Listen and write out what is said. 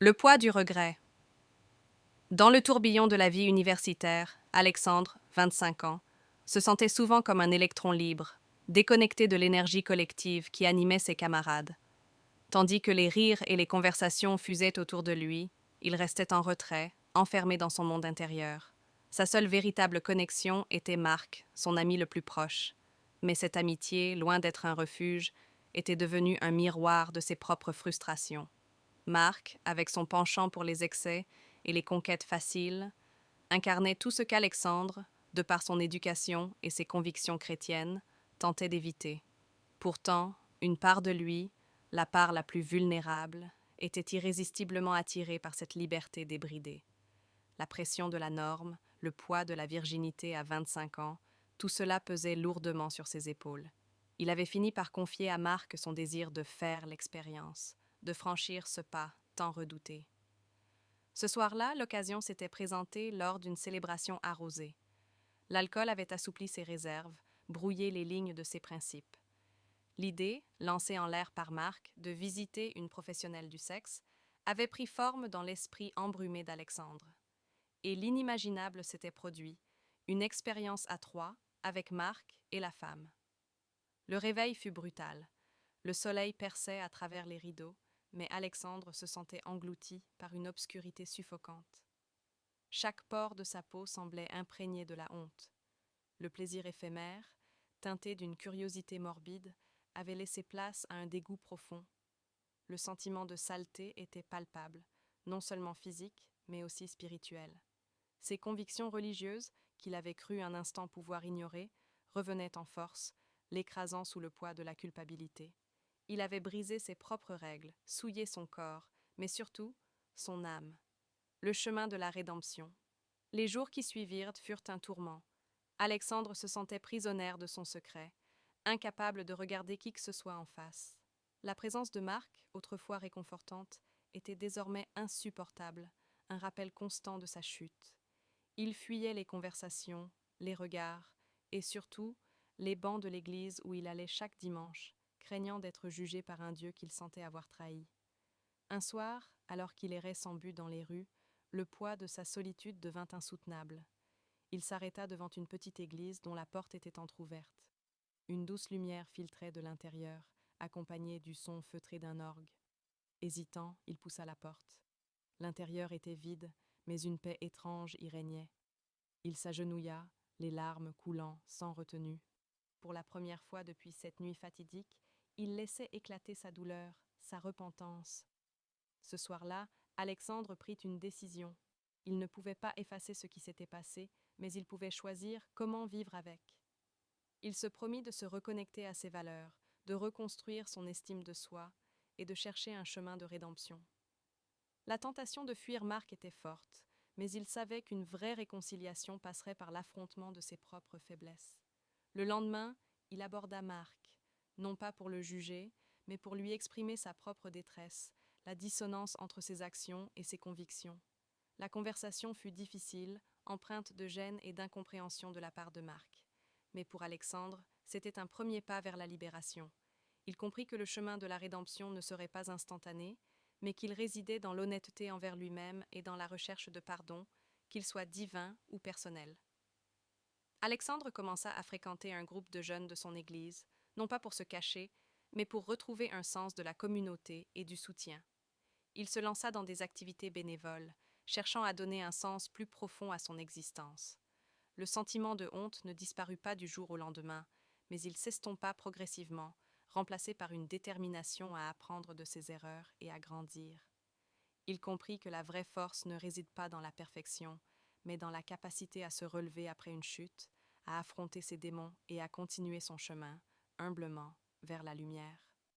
Le poids du regret. Dans le tourbillon de la vie universitaire, Alexandre, 25 ans, se sentait souvent comme un électron libre, déconnecté de l'énergie collective qui animait ses camarades. Tandis que les rires et les conversations fusaient autour de lui, il restait en retrait, enfermé dans son monde intérieur. Sa seule véritable connexion était Marc, son ami le plus proche. Mais cette amitié, loin d'être un refuge, était devenue un miroir de ses propres frustrations. Marc, avec son penchant pour les excès et les conquêtes faciles, incarnait tout ce qu'Alexandre, de par son éducation et ses convictions chrétiennes, tentait d'éviter. Pourtant, une part de lui, la part la plus vulnérable, était irrésistiblement attirée par cette liberté débridée. La pression de la norme, le poids de la virginité à 25 ans, tout cela pesait lourdement sur ses épaules. Il avait fini par confier à Marc son désir de faire l'expérience, de franchir ce pas tant redouté. Ce soir-là, l'occasion s'était présentée lors d'une célébration arrosée. L'alcool avait assoupli ses réserves, brouillé les lignes de ses principes. L'idée, lancée en l'air par Marc, de visiter une professionnelle du sexe, avait pris forme dans l'esprit embrumé d'Alexandre. Et l'inimaginable s'était produit, une expérience à trois, avec Marc et la femme. Le réveil fut brutal. Le soleil perçait à travers les rideaux, mais Alexandre se sentait englouti par une obscurité suffocante. Chaque pore de sa peau semblait imprégné de la honte. Le plaisir éphémère, teinté d'une curiosité morbide, avait laissé place à un dégoût profond. Le sentiment de saleté était palpable, non seulement physique, mais aussi spirituel. Ses convictions religieuses, qu'il avait cru un instant pouvoir ignorer, revenaient en force, l'écrasant sous le poids de la culpabilité. Il avait brisé ses propres règles, souillé son corps, mais surtout son âme. Le chemin de la rédemption. Les jours qui suivirent furent un tourment. Alexandre se sentait prisonnière de son secret, incapable de regarder qui que ce soit en face. La présence de Marc, autrefois réconfortante, était désormais insupportable, un rappel constant de sa chute. Il fuyait les conversations, les regards, et surtout les bancs de l'église où il allait chaque dimanche, craignant d'être jugé par un Dieu qu'il sentait avoir trahi. Un soir, alors qu'il errait sans but dans les rues, le poids de sa solitude devint insoutenable. Il s'arrêta devant une petite église dont la porte était entr'ouverte. Une douce lumière filtrait de l'intérieur, accompagnée du son feutré d'un orgue. Hésitant, il poussa la porte. L'intérieur était vide, mais une paix étrange y régnait. Il s'agenouilla, les larmes coulant sans retenue. Pour la première fois depuis cette nuit fatidique, il laissait éclater sa douleur, sa repentance. Ce soir-là, Alexandre prit une décision. Il ne pouvait pas effacer ce qui s'était passé, mais il pouvait choisir comment vivre avec. Il se promit de se reconnecter à ses valeurs, de reconstruire son estime de soi et de chercher un chemin de rédemption. La tentation de fuir Marc était forte, mais il savait qu'une vraie réconciliation passerait par l'affrontement de ses propres faiblesses. Le lendemain, il aborda Marc, non pas pour le juger, mais pour lui exprimer sa propre détresse, la dissonance entre ses actions et ses convictions. La conversation fut difficile, empreinte de gêne et d'incompréhension de la part de Marc. Mais pour Alexandre, c'était un premier pas vers la libération. Il comprit que le chemin de la rédemption ne serait pas instantané, mais qu'il résidait dans l'honnêteté envers lui-même et dans la recherche de pardon, qu'il soit divin ou personnel. Alexandre commença à fréquenter un groupe de jeunes de son église, non pas pour se cacher, mais pour retrouver un sens de la communauté et du soutien. Il se lança dans des activités bénévoles, cherchant à donner un sens plus profond à son existence. Le sentiment de honte ne disparut pas du jour au lendemain, mais il s'estompa progressivement, remplacé par une détermination à apprendre de ses erreurs et à grandir. Il comprit que la vraie force ne réside pas dans la perfection, mais dans la capacité à se relever après une chute, à affronter ses démons et à continuer son chemin, humblement, vers la lumière.